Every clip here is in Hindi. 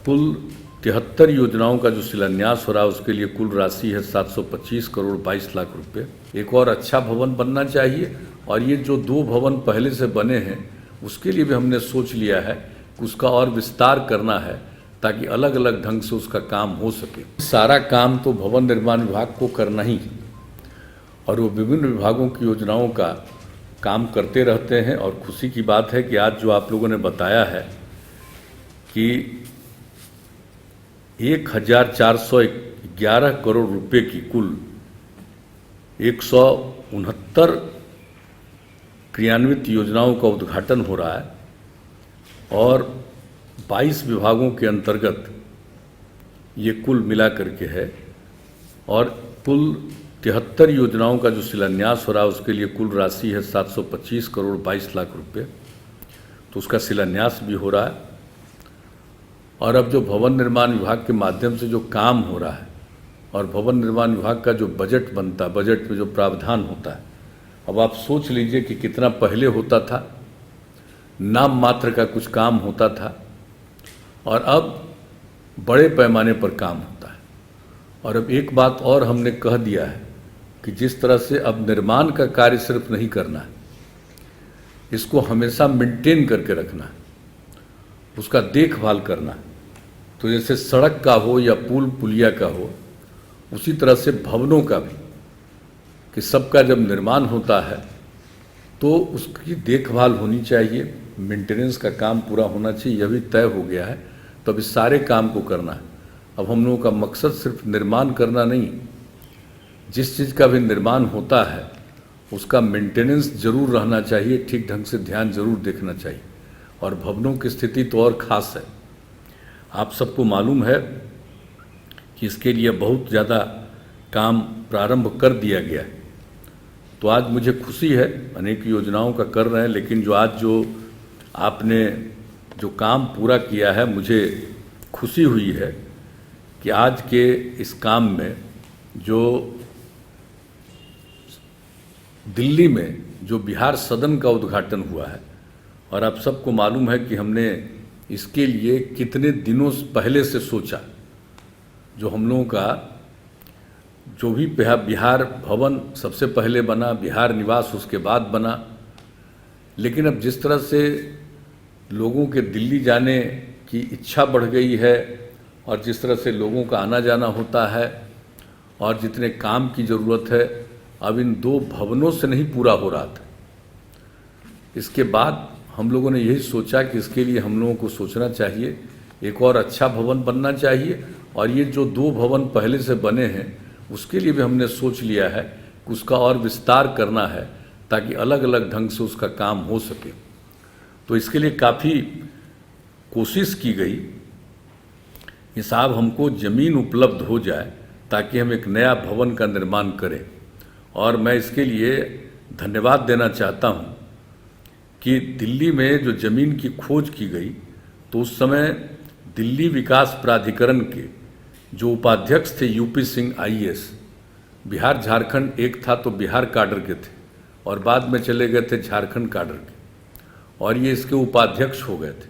कुल 73 योजनाओं का जो शिलान्यास हो रहा है उसके लिए कुल राशि है 725 करोड़ 22 लाख रुपए। एक और अच्छा भवन बनना चाहिए और ये जो 2 भवन पहले से बने हैं उसके लिए भी हमने सोच लिया है कि उसका और विस्तार करना है ताकि अलग अलग ढंग से उसका काम हो सके। सारा काम तो भवन निर्माण विभाग को करना ही है और वो विभिन्न विभागों की योजनाओं का काम करते रहते हैं। और खुशी की बात है कि आज जो आप लोगों ने बताया है कि 1411 करोड़ रुपए की कुल 169 क्रियान्वित योजनाओं का उद्घाटन हो रहा है और 22 विभागों के अंतर्गत ये कुल मिला करके है और कुल 73 योजनाओं का जो शिलान्यास हो रहा है उसके लिए कुल राशि है 725 करोड़ 22 लाख रुपए। तो उसका शिलान्यास भी हो रहा है और अब जो भवन निर्माण विभाग के माध्यम से जो काम हो रहा है और भवन निर्माण विभाग का जो बजट बनता है, बजट में जो प्रावधान होता है, अब आप सोच लीजिए कि कितना पहले होता था, नाम मात्र का कुछ काम होता था और अब बड़े पैमाने पर काम होता है। और अब एक बात और हमने कह दिया है कि जिस तरह से अब निर्माण का कार्य सिर्फ नहीं करना है, इसको हमेशा मेंटेन करके रखना है, उसका देखभाल करना है। तो जैसे सड़क का हो या पुल पुलिया का हो, उसी तरह से भवनों का भी, कि सबका जब निर्माण होता है तो उसकी देखभाल होनी चाहिए, मेंटेनेंस का काम पूरा होना चाहिए। यह भी तय हो गया है। तो अब इस सारे काम को करना है। अब हम लोगों का मकसद सिर्फ निर्माण करना नहीं, जिस चीज़ का भी निर्माण होता है उसका मेंटेनेंस जरूर रहना चाहिए, ठीक ढंग से ध्यान जरूर देखना चाहिए। और भवनों की स्थिति तो और ख़ास है। आप सबको मालूम है कि इसके लिए बहुत ज़्यादा काम प्रारंभ कर दिया गया है। तो आज मुझे खुशी है, अनेक योजनाओं का कर रहे हैं, लेकिन जो आज जो आपने जो काम पूरा किया है, मुझे खुशी हुई है कि आज के इस काम में जो दिल्ली में जो बिहार सदन का उद्घाटन हुआ है, और आप सबको मालूम है कि हमने इसके लिए कितने दिनों पहले से सोचा। जो हम लोगों का जो भी बिहार भवन सबसे पहले बना, बिहार निवास उसके बाद बना, लेकिन अब जिस तरह से लोगों के दिल्ली जाने की इच्छा बढ़ गई है और जिस तरह से लोगों का आना जाना होता है और जितने काम की ज़रूरत है, अब इन 2 भवनों से नहीं पूरा हो रहा था। इसके बाद हम लोगों ने यही सोचा कि इसके लिए हम लोगों को सोचना चाहिए, एक और अच्छा भवन बनना चाहिए और ये जो 2 भवन पहले से बने हैं उसके लिए भी हमने सोच लिया है कि उसका और विस्तार करना है ताकि अलग अलग ढंग से उसका काम हो सके। तो इसके लिए काफ़ी कोशिश की गई कि साहब हमको ज़मीन उपलब्ध हो जाए ताकि हम एक नया भवन का निर्माण करें। और मैं इसके लिए धन्यवाद देना चाहता हूँ कि दिल्ली में जो ज़मीन की खोज की गई तो उस समय दिल्ली विकास प्राधिकरण के जो उपाध्यक्ष थे यूपी सिंह आईएएस, बिहार झारखंड एक था तो बिहार काडर के थे और बाद में चले गए थे झारखंड काडर के, और ये इसके उपाध्यक्ष हो गए थे।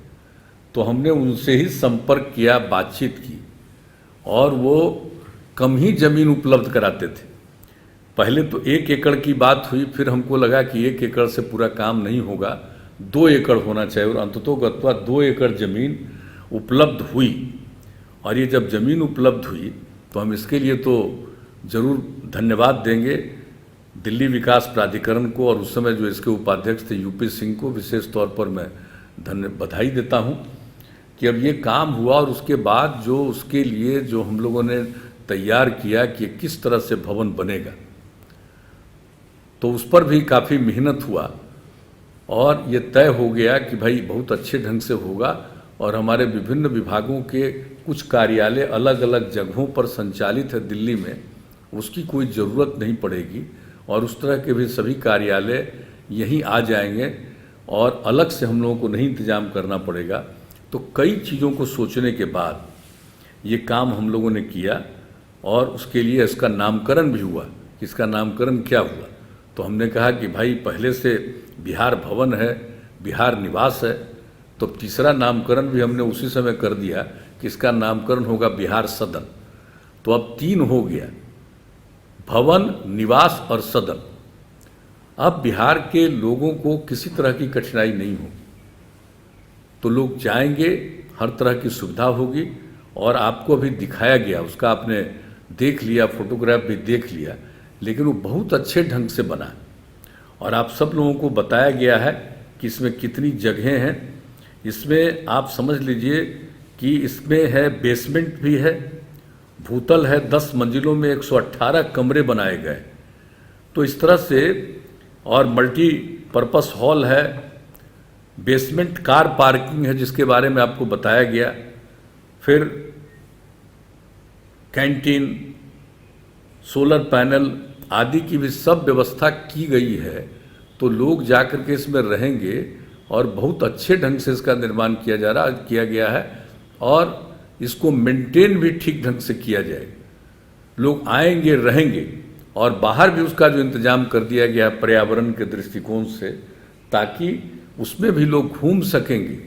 तो हमने उनसे ही संपर्क किया, बातचीत की और वो कम ही ज़मीन उपलब्ध कराते थे। पहले तो 1 एकड़ की बात हुई, फिर हमको लगा कि 1 एकड़ से पूरा काम नहीं होगा, 2 एकड़ होना चाहिए और अंततोगत्वा 2 एकड़ ज़मीन उपलब्ध हुई। और ये जब ज़मीन उपलब्ध हुई तो हम इसके लिए तो ज़रूर धन्यवाद देंगे दिल्ली विकास प्राधिकरण को, और उस समय जो इसके उपाध्यक्ष थे यूपी सिंह को विशेष तौर पर मैं बधाई देता हूँ कि अब ये काम हुआ। और उसके बाद जो उसके लिए जो हम लोगों ने तैयार किया कि किस तरह से भवन बनेगा, तो उस पर भी काफ़ी मेहनत हुआ और ये तय हो गया कि भाई बहुत अच्छे ढंग से होगा। और हमारे विभिन्न विभागों के कुछ कार्यालय अलग अलग जगहों पर संचालित है दिल्ली में, उसकी कोई ज़रूरत नहीं पड़ेगी और उस तरह के भी सभी कार्यालय यहीं आ जाएंगे और अलग से हम लोगों को नहीं इंतजाम करना पड़ेगा। तो कई चीज़ों को सोचने के बाद ये काम हम लोगों ने किया और उसके लिए इसका नामकरण भी हुआ। इसका नामकरण क्या हुआ, तो हमने कहा कि भाई पहले से बिहार भवन है, बिहार निवास है, तो तीसरा नामकरण भी हमने उसी समय कर दिया कि इसका नामकरण होगा बिहार सदन। तो अब 3 हो गया, भवन, निवास और सदन। अब बिहार के लोगों को किसी तरह की कठिनाई नहीं होगी, तो लोग जाएंगे, हर तरह की सुविधा होगी। और आपको अभी दिखाया गया, उसका आपने देख लिया, फोटोग्राफ भी देख लिया, लेकिन वो बहुत अच्छे ढंग से बना है। और आप सब लोगों को बताया गया है कि इसमें कितनी जगहें हैं। इसमें आप समझ लीजिए कि इसमें है बेसमेंट भी है, भूतल है, 10 मंजिलों में 118 कमरे बनाए गए। तो इस तरह से, और मल्टीपर्पस हॉल है, बेसमेंट कार पार्किंग है जिसके बारे में आपको बताया गया, फिर कैंटीन, सोलर पैनल आदि की भी सब व्यवस्था की गई है। तो लोग जाकर के इसमें रहेंगे और बहुत अच्छे ढंग से इसका निर्माण किया गया है और इसको मेंटेन भी ठीक ढंग से किया जाएगा। लोग आएंगे, रहेंगे, और बाहर भी उसका जो इंतजाम कर दिया गया है पर्यावरण के दृष्टिकोण से, ताकि उसमें भी लोग घूम सकेंगे,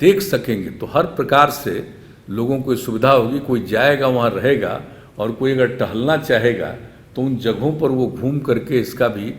देख सकेंगे। तो हर प्रकार से लोगों को सुविधा होगी। कोई जाएगा, वहाँ रहेगा, और कोई अगर टहलना चाहेगा तो उन जगहों पर वो घूम करके इसका भी